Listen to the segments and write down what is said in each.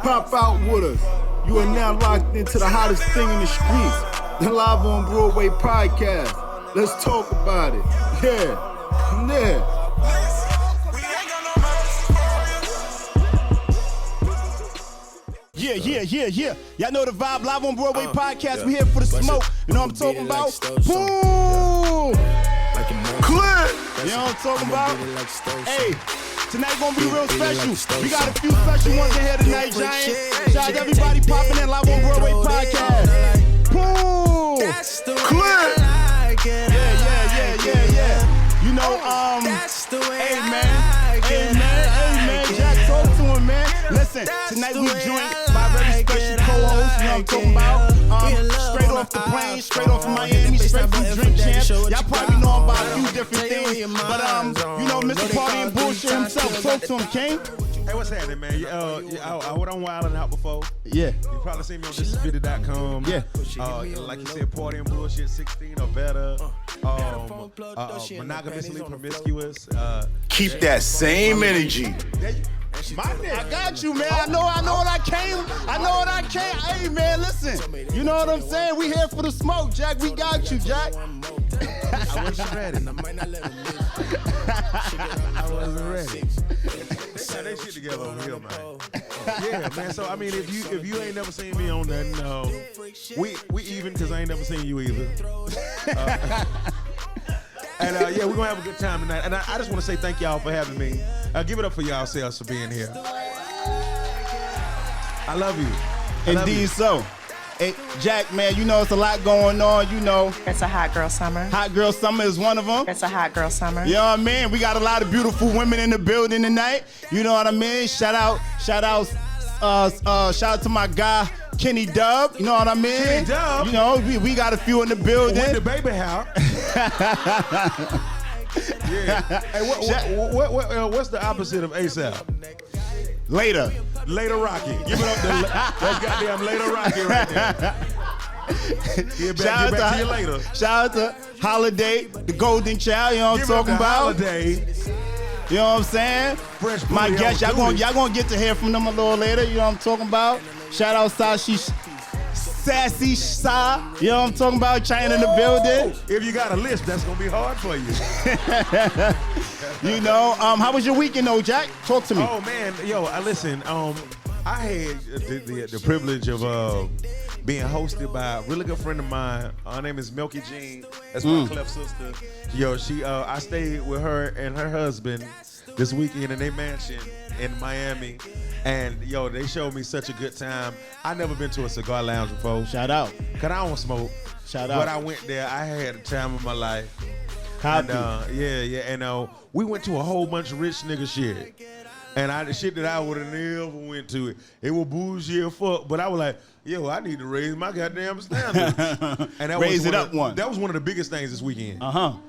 Pop out with us. You are now locked into the hottest thing in the streets, the Live On Broadway Podcast. Let's talk about it. Yeah. Yeah. Y'all know the vibe. Live On Broadway Podcast. We here for the smoke. You know what I'm talking about? Boom! Clear! You know what I'm talking about? Hey, tonight gonna be real special. We got a few special ones in here tonight, Giant. Shout out to everybody popping in Live On Broadway Podcast. Boom! Clear! Yeah. You know, hey man, Jack, talk to him, man. Listen, tonight we joined by very special co-host, you know what I'm talking about? Straight off the plane, straight off of Miami, straight from Drink Champ. Y'all probably know him by a few different things, but you know, Mr. Party and Bullshit himself. Talk to him, King. Hey, what's happening, man? I went on Wildin' Out before. Yeah. You probably seen me on spoti.fi. Yeah. Like you said, Party and Bullshit, 16 or better. Monogamously promiscuous. Keep that same energy. I got you, man. I know what I came. Hey, man, listen. You know what I'm saying? We here for the smoke, Jack. We got you, Jack. I wasn't ready. I wasn't ready. They shit together over here, man. Yeah, man. So I mean, if you ain't never seen me on that, we even because I ain't never seen you either. And yeah, we're gonna have a good time tonight. And I just want to say thank y'all for having me. Give it up for y'all selves for being here. I love you. Indeed so. Hey, Jack, man, you know it's a lot going on, you know. It's a hot girl summer. Hot girl summer is one of them. It's a hot girl summer. You know what I mean? We got a lot of beautiful women in the building tonight. You know what I mean? Shout out to my guy, Kenny Dub. You know what I mean? Kenny Dub? You know, we got a few in the building. With the baby house. Yeah. Hey, what's the opposite of ASAP? Later Rocky. Give it up to that's goddamn Later Rocky right there. Get back to you later. Shout out to Holiday, the golden child, you know what I'm talking about? Holiday. You know what I'm saying? Fresh my booty, guest, y'all gonna get to hear from them a little later, you know what I'm talking about? Shout out Sassy Sa, you know what I'm talking about? China in the building. If you got a list, that's gonna be hard for you. You know, how was your weekend though, Jack? Talk to me. Oh man, yo, listen, I had the privilege of being hosted by a really good friend of mine. Her name is Milky Jean. That's my cleft sister. Yo, I stayed with her and her husband this weekend in their mansion in Miami. And yo, they showed me such a good time. I never been to a cigar lounge before. Shout out. Cause I don't smoke. Shout out. But I went there, I had the time of my life. Happy. And, yeah. And we went to a whole bunch of rich nigga shit. And the shit that I would have never went to it was bougie as fuck. But I was like, yo, I need to raise my goddamn standards. And that raise it up one. That was one of the biggest things this weekend. And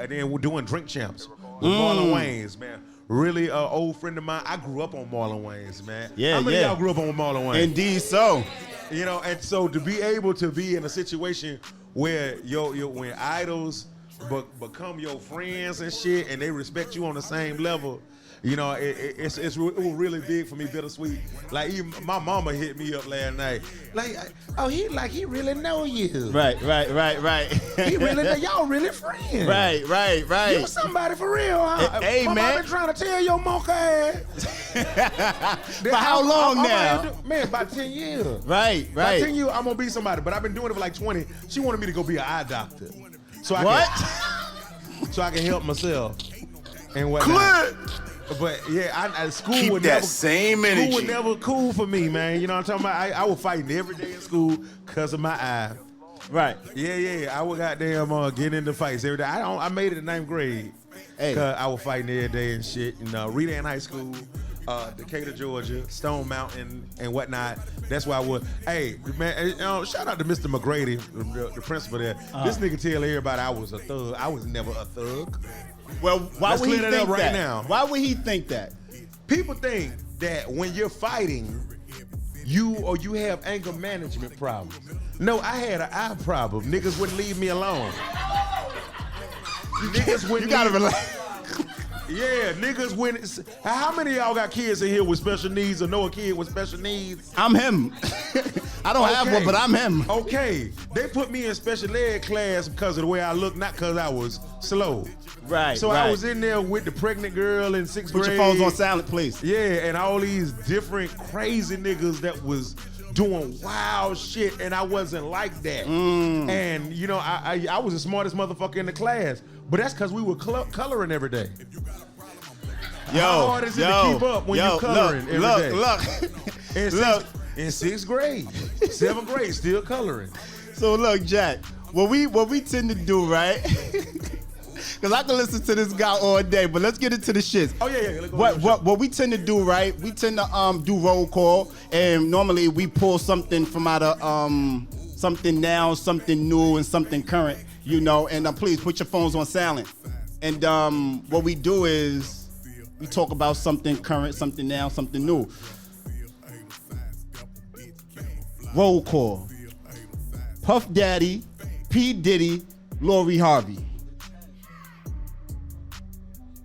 then we're doing Drink Champs with Marlon Wayans, man. Really old friend of mine. I grew up on Marlon Wayans, man. Yeah, How many of y'all grew up on Marlon Wayans? Indeed so. You know, and so to be able to be in a situation where when idols become your friends and shit, and they respect you on the same level, you know, it was really big for me, bittersweet. Like even my mama hit me up last night, like, he really know you. Right. He really know y'all really friends. Right. You somebody for real, huh? Hey, my man. mama been trying to tell your mocha ass. For how long now? Man, about 10 years. Right. About 10 years, I'm gonna be somebody, but I've been doing it for like 20. She wanted me to go be an eye doctor. So I can help myself and whatnot. But yeah, school Keep would that never, same energy. School was never cool for me, man. You know what I'm talking about? I was fighting every day in school because of my eye. Right. Yeah. I would goddamn get into fights every day. I made it in 9th grade. Hey. Cause I was fighting every day and shit. You know, Rita in high school, Decatur, Georgia, Stone Mountain and whatnot. That's why I would. Hey, man, shout out to Mr. McGrady, the principal there. This nigga tell everybody I was a thug. I was never a thug. Well, why Let's would he clear that think up right that? now. Why would he think that? People think that when you're fighting, you have anger management problems. No, I had an eye problem. Niggas wouldn't leave me alone. Niggas wouldn't. You gotta relax. Yeah, niggas when how many of y'all got kids in here with special needs or know a kid with special needs? I'm him. I don't have one, but I'm him. Okay. They put me in special ed class because of the way I look, not because I was slow. Right. So right. I was in there with the pregnant girl in 6th grade. Put your phones on silent, please. Yeah, and all these different crazy niggas that was doing wild shit, and I wasn't like that. And you know, I was the smartest motherfucker in the class, but that's because we were coloring every day. How hard is it to keep up when you coloring every day? Look. In 6th grade, 7th grade, still coloring. So look, Jack, what we tend to do, right? Because I can listen to this guy all day, but let's get into the shits. Oh yeah. What we tend to do, right? We tend to do roll call, and normally we pull something from out of something now, something new, and something current, you know. And please put your phones on silent. And what we do is we talk about something current, something now, something new. Roll call. Puff Daddy, P. Diddy, Lori Harvey.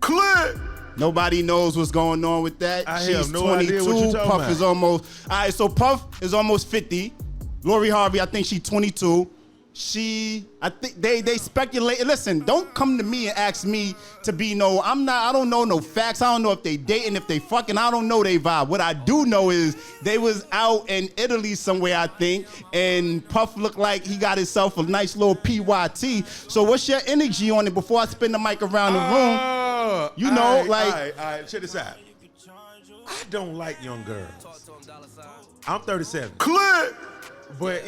Clip. Nobody knows what's going on with that. She's no 22. Idea what you're talking Puff about. is almost. All right, so Puff is almost 50. Lori Harvey, I think she's 22. I think they speculate. Listen, don't come to me and ask me to be I don't know no facts. I don't know if they dating, if they fucking, I don't know they vibe. What I do know is they was out in Italy somewhere, I think, and Puff looked like he got himself a nice little PYT. So what's your energy on it before I spin the mic around the room? You know, all right, check this out. I don't like young girls. I'm 37. Clip. But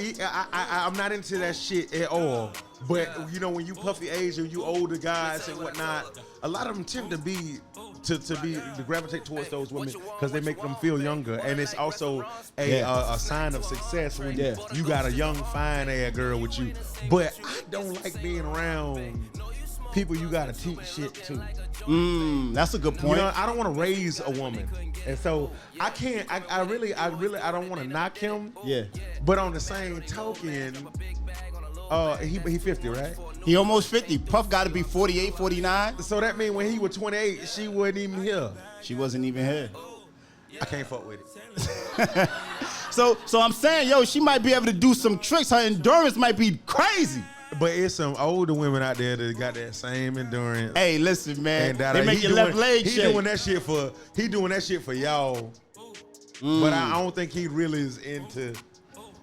I'm not into that shit at all. But you know, when you puffy age and you older guys and whatnot, a lot of them tend to gravitate towards those women because they make them feel younger, and it's also a sign of success when you got a young fine ass girl with you. But I don't like being around people you gotta teach shit to. That's a good point. You know, I don't want to raise a woman, and so I can't. I really don't want to knock him. Yeah. But on the same token, he 50, right? He almost 50. Puff got to be 48, 49. So that means when he was 28, she wasn't even here. She wasn't even here. I can't fuck with it. So I'm saying, she might be able to do some tricks. Her endurance might be crazy. But it's some older women out there that got that same endurance. Hey, listen, man. They make your left leg shake. He doing that shit for y'all. But I don't think he really is into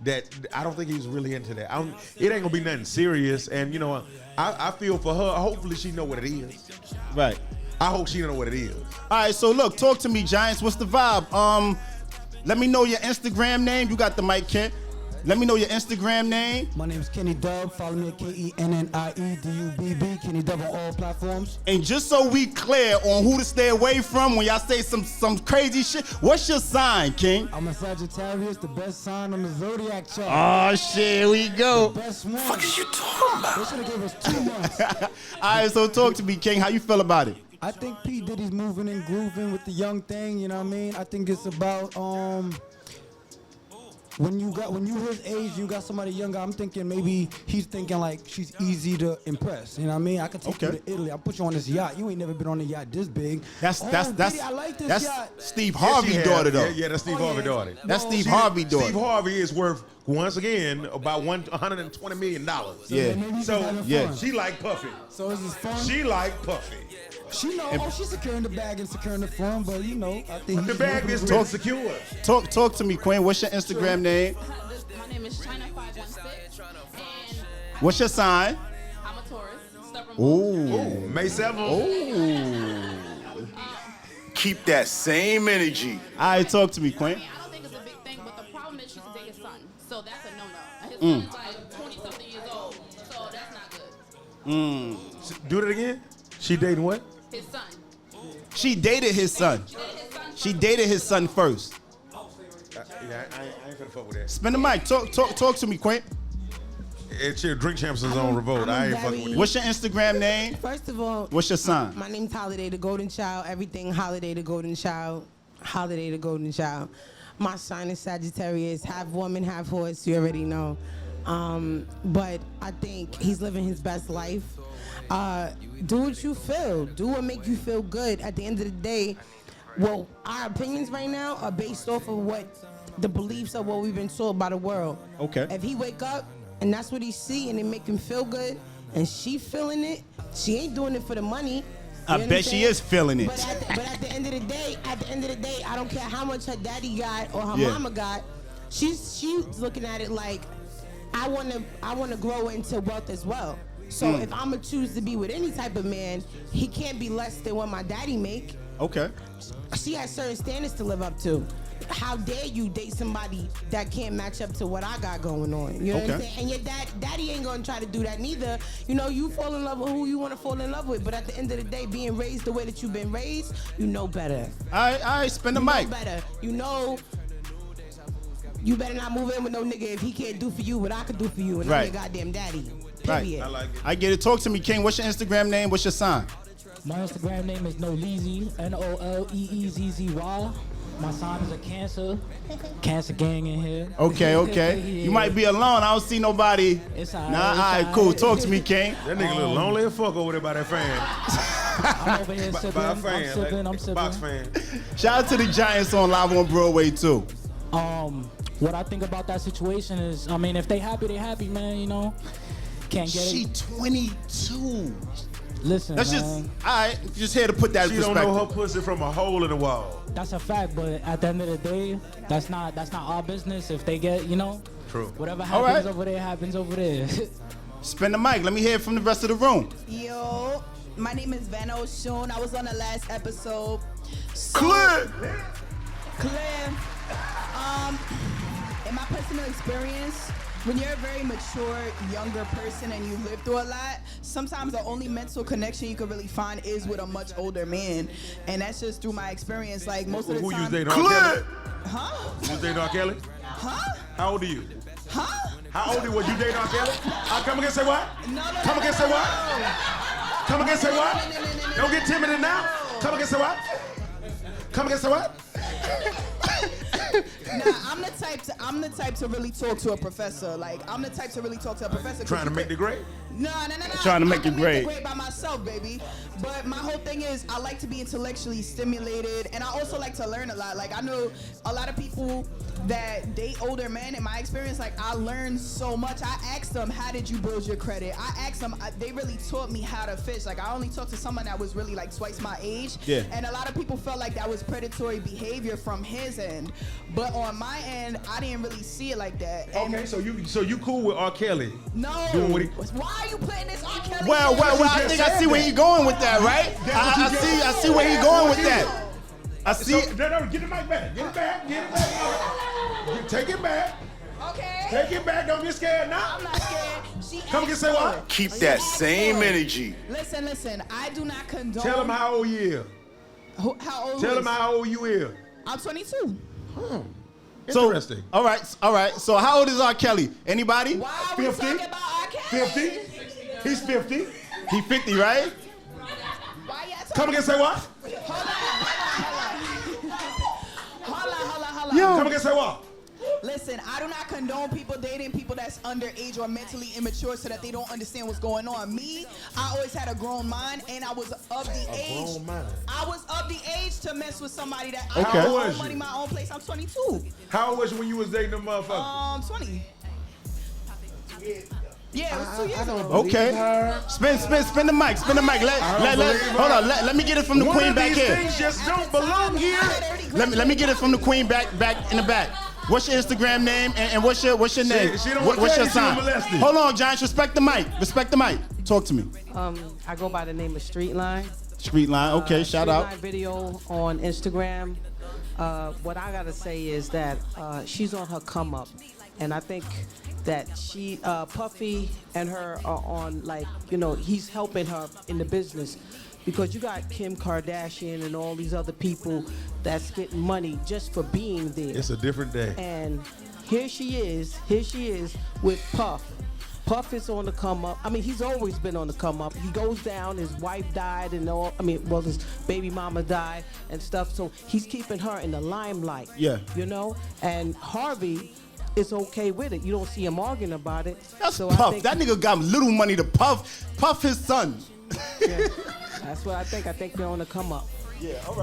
that. I don't think he's really into that. It ain't gonna be nothing serious. And you know, I feel for her. Hopefully she know what it is. Right. I hope she know what it is. All right, so look, talk to me, Giants. What's the vibe? Let me know your Instagram name. You got the mic, Kent. Let me know your Instagram name. My name is Kenny Dub. Follow me at KennieDubb, Kenny Dub on all platforms. And just so we clear on who to stay away from when y'all say some crazy shit, what's your sign, King? I'm a Sagittarius, the best sign on the zodiac chart. Oh shit, here we go. The best one. What is you talking about? They should have gave us 2 months. All right, so talk to me, King. How you feel about it? I think P. Diddy's moving and grooving with the young thing. You know what I mean? I think it's about when you his age, you got somebody younger. I'm thinking maybe he's thinking like she's easy to impress. You know what I mean? I could take you to Italy. I'll put you on this yacht. You ain't never been on a yacht this big. That's Diddy, I like this yacht. Steve Harvey's daughter though. Yeah, that's Steve Harvey's daughter. That's Steve Harvey's daughter. Steve Harvey is worth once again about $120 million. Yeah. She like Puffy. So is this fun? She like Puffy. She know she's securing the bag and securing the fun, but you know, I think the bag is been secure. Talk to me, Queen. What's your Instagram name? My name is China516, and what's your sign? I'm a Taurus. Stubborn. Ooh, May 7th. Ooh. Keep that same energy. All right, talk to me, Queen. I don't think it's a big thing, but the problem is she can date his son, so that's a no-no. His son is like 20-something years old, so that's not good. Do it again. She dating what? His son. She dated his son. She dated his son first. I ain't finna fuck with that. Spin the mic. Talk to me, Quinn. It's your Drink Champs is on Revolt. I ain't fucking with you. What's your Instagram name? First of all, what's your sign? My name's Holiday the Golden Child. Everything Holiday the Golden Child. Holiday the Golden Child. My sign is Sagittarius. Half woman, half horse. You already know. But I think he's living his best life. Do what you feel. Do what make you feel good. At the end of the day, well, our opinions right now are based off of what the beliefs of what we've been told by the world. Okay. If he wake up and that's what he see and it make him feel good and she feeling it, she ain't doing it for the money. I bet she is feeling it. But at the end of the day, I don't care how much her daddy got or her Yeah. mama got. She's looking at it like I wanna grow into wealth as well. So if I'ma choose to be with any type of man, he can't be less than what my daddy make. Okay. She has certain standards to live up to. How dare you date somebody that can't match up to what I got going on? You know what I'm Okay. saying? And your daddy ain't gonna try to do that neither. You know, you fall in love with who you wanna fall in love with. But at the end of the day, being raised the way that you've been raised, you know better. All right, spin the You mic. know better. You know, you better not move in with no nigga if he can't do for you what I could do for you, and I'm Right. your goddamn daddy. Right. Period. I like it. I get it. Talk to me, King. What's your Instagram name? What's your sign? My Instagram name is Noleezy, Noleeezzy. My sign is a Cancer. Cancer gang in here. Okay. Yeah. You might be alone. I don't see nobody. It's all right, Nah, it's all right, all cool. right. Talk to me, King. That nigga look lonely as fuck over there by that fan. I'm over here sipping. By a I'm fan. sipping. like, I'm sipping. Box fan. Shout out to the Giants on Live on Broadway, too. What I think about that situation is, I mean, if they happy, man. You know, can't get She it. 22. Listen, That's just, all man, right, just here to put that in She don't perspective. know her pussy from a hole in the wall. that's a fact. But at the end of the day, that's not our business. If they get, you know, True. whatever All happens right. over there happens over there. Spin the mic. Let me hear it from the rest of the room. Yo, my name is Van Oshun. I was on the last episode. So, Clear. In my personal experience, when you're a very mature, younger person and you live through a lot, sometimes the only mental connection you can really find is with a much older man. And that's just through my experience. Like most of the Who you time. dating, R. Kelly? Clear. Huh? You dating R. Kelly? Huh? How old are you? Huh? How old are you? Was you dating R. Kelly? Come again, say what? No. Come again, say what? Come again, say what? No. Don't get timid now. Come again, say what? Come again, say what? Nah, I'm the type to really talk to a professor. Like, I'm the type to really talk to a professor. 'cause Trying to you make could- the grade? No. Trying to I make can it great. Make it great by myself, baby. But my whole thing is I like to be intellectually stimulated, and I also like to learn a lot. Like I know a lot of people that date older men. In my experience, like I learned so much. I asked them, "How did you build your credit?" I asked them. They really taught me how to fish. Like I only talked to someone that was really like twice my age. Yeah. And a lot of people felt like that was predatory behavior from his end, but on my end, I didn't really see it like that. And Okay, so you cool with R. Kelly? no. Doing what he- Why are you putting this R. Kelly? Well, shit? I think I see where he going with that, right? I see where he going with that. I see. So, no, get the mic back. Get it back. Take it back. Okay. Take it back. Don't get scared now. I'm not scared. She Come asked get say for what? it. Keep She that asked same for it. energy. Listen. I do not condone. Tell him how old you is. How old Tell is? him how old you is. I'm 22. So, Interesting. all right. So how old is R. Kelly? Anybody? Why are we 50? talking about R. Kelly? 50? He's 50. He 50, right? Why y'all talking? Come again, say what? Hold on. Come again, say what? Listen, I do not condone people dating people that's underage or mentally immature so that they don't understand what's going on. Me, I always had a grown mind, and I was of the age. grown mind. I was of the age to mess with somebody that Okay. I How had old my was own money, you? my own place. I'm 22. How old was you when you was dating them motherfuckers? 20. Yeah, it was 2 years ago. Okay. Spin the mic. Let me get it from the One queen of back these here. things just don't belong here. Let me get it from the queen back in the back. What's your Instagram name and what's your name? she don't wanna What's tell your you she was sign? molested. Hold on, Giants. Respect the mic. Talk to me. I go by the name of Streetline. Street line. Okay, shout out. Streetline video on Instagram. What I gotta say is that she's on her come up, and I think that she, Puffy and her are on, like, you know, he's helping her in the business. Because you got Kim Kardashian and all these other people that's getting money just for being there. It's a different day. And here she is with Puff. Puff is on the come up. I mean, he's always been on the come up. He goes down, his wife died and all, his baby mama died and stuff. So he's keeping her in the limelight. Yeah. You know? And Harvey is okay with it. You don't see him arguing about it. That's So I Puff. think That nigga got little money to Puff his son. Yeah. That's what I think. I think they're on the come up. Yeah, all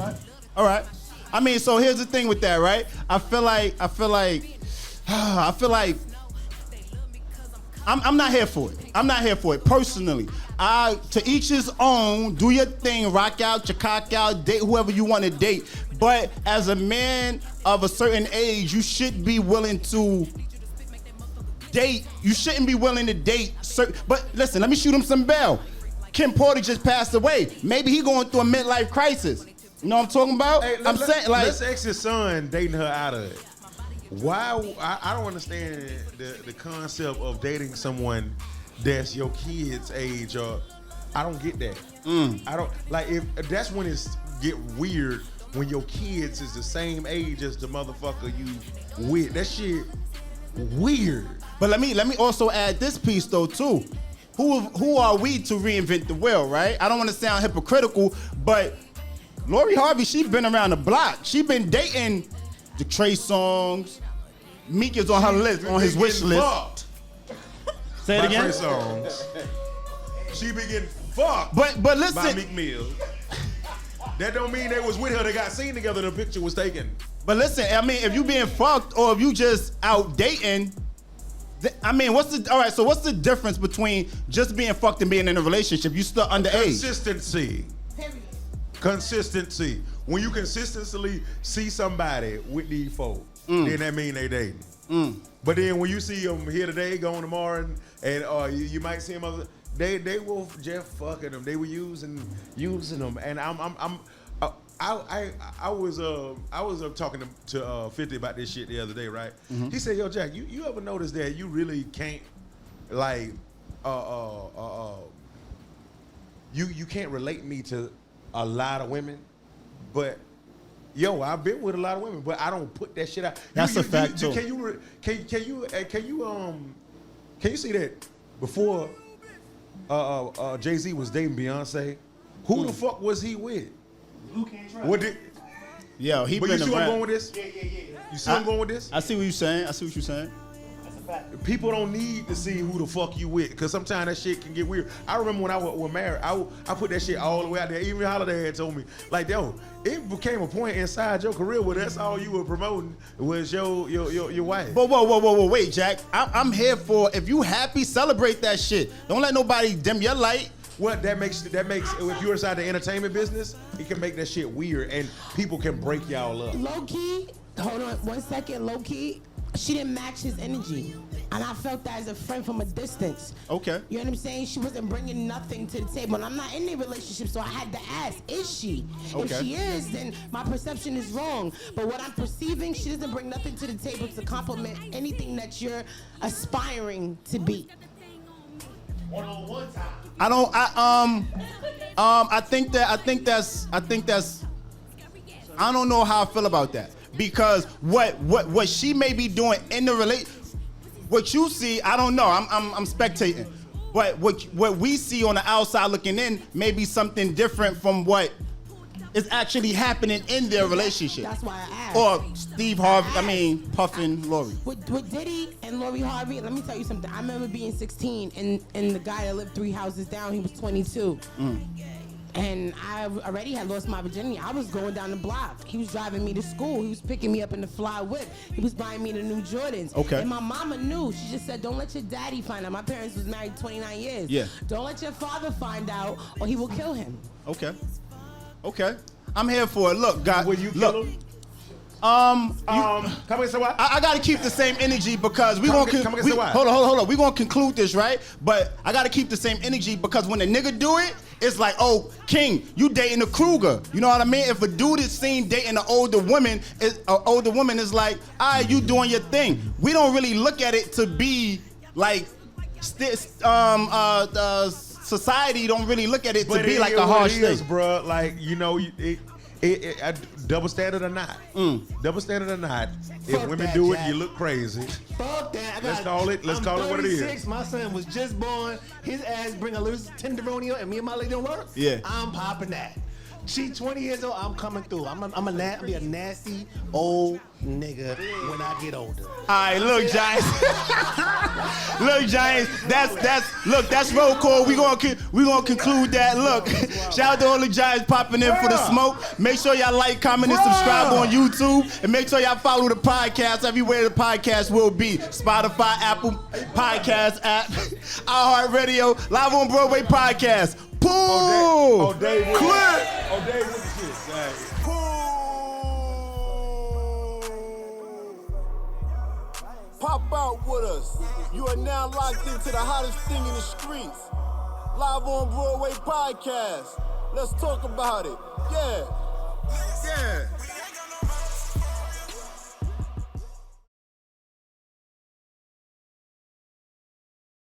right. I mean, so here's the thing with that, right? I feel like I'm not here for it. I'm not here for it personally. To each his own. Do your thing. Rock out, your cock out, date whoever you want to date. But as a man of a certain age, you should be willing to date. You shouldn't be willing to date. But listen, let me shoot him some bell. Kim Porter just passed away. Maybe he going through a midlife crisis. You know what I'm talking about? Hey, let's ex his son dating her out of it. Why? I don't understand the concept of dating someone that's your kid's age. Or I don't get that. I don't like if that's when it's get weird when your kids is the same age as the motherfucker you with. That shit weird. But let me also add this piece though too. Who are we to reinvent the wheel, right? I don't want to sound hypocritical, but Lori Harvey, she been around the block. She been dating the Trey Songz. Meek is on her list, on his wish list. Fucked. Say it again. Trey Songz. She been getting fucked. But listen. By Meek Mill. That don't mean they was with her. They got seen together. The picture was taken. But listen, I mean, if you being fucked or if you just out dating, I mean, what's the difference between just being fucked and being in a relationship? You still underage. Consistency. When you consistently see somebody with these folks, then that mean they dating. But then when you see them here today, going tomorrow, and you might see them they were just fucking them. They were using them. And I was talking to 50 about this shit the other day, right? He said, "Yo, Jack, you ever notice that you really can't like you can't relate me to a lot of women, but yo, I've been with a lot of women, but I don't put that shit out." That's a fact too. Can you see that before Jay-Z was dating Beyonce? Who the fuck was he with? What did? Yo, he but been you see around. where I'm going with this? Yeah. You see where I'm going with this? I see what you're saying. That's a fact. People don't need to see who the fuck you with, because sometimes that shit can get weird. I remember when I was married, I put that shit all the way out there. Even Holiday had told me, like, yo, it became a point inside your career where that's all you were promoting was your wife. But whoa, wait, Jack. I'm here for, if you happy, celebrate that shit. Don't let nobody dim your light. What that makes if you're inside the entertainment business, it can make that shit weird and people can break y'all up. Low key, hold on 1 second. Low key, she didn't match his energy, and I felt that as a friend from a distance. Okay. You know what I'm saying? She wasn't bringing nothing to the table, and I'm not in a relationship, so I had to ask: is she? Okay. If she is, then my perception is wrong. But what I'm perceiving, she doesn't bring nothing to the table to complement anything that you're aspiring to be. One-on-one time. I think that's I don't know how I feel about that, because what she may be doing in the what you see, I don't know. I'm spectating, but what we see on the outside looking in may be something different from what is actually happening in their relationship. That's why I asked. Or Steve Harvey, Puffin Lori. With Diddy and Lori Harvey, let me tell you something. I remember being 16 and the guy that lived 3 houses down, he was 22. And I already had lost my virginity. I was going down the block. He was driving me to school. He was picking me up in the fly whip. He was buying me the new Jordans. Okay. And my mama knew. She just said, don't let your daddy find out. My parents was married 29 years. Yeah. Don't let your father find out or he will kill him. Okay. I'm here for it. Look, God. Will you kill him? Come on, say what? I gotta keep the same energy because hold on. We gonna conclude this, right? But I gotta keep the same energy because when a nigga do it, it's like, oh, King, you dating a Kruger. You know what I mean? If a dude is seen dating an older woman is like, all right, you doing your thing. We don't really look at it to be like, society don't really look at it to be like a harsh thing, bro. Like, you know, double standard or not. If women do it, you look crazy. Fuck that. Let's call it what it is. My son was just born. His ass bring a little tenderoni and me and my lady don't work. Yeah. I'm popping that. She 20 years old. I'm coming through. I'm be a nasty old nigga when I get older. All right, look, Giants. Look, Giants. That's roll call. We gonna conclude that. Look, shout out to all the Giants popping in for the smoke. Make sure y'all like, comment, and subscribe on YouTube, and make sure y'all follow the podcast everywhere the podcast will be. Spotify, Apple Podcast app, iHeartRadio, Live on Broadway Podcast. Boom! Oh, Dave with Clip! Oh, Dave with the shit. Pop out with us. You are now locked into the hottest thing in the streets. Live on Broadway Podcast. Let's talk about it. Yeah.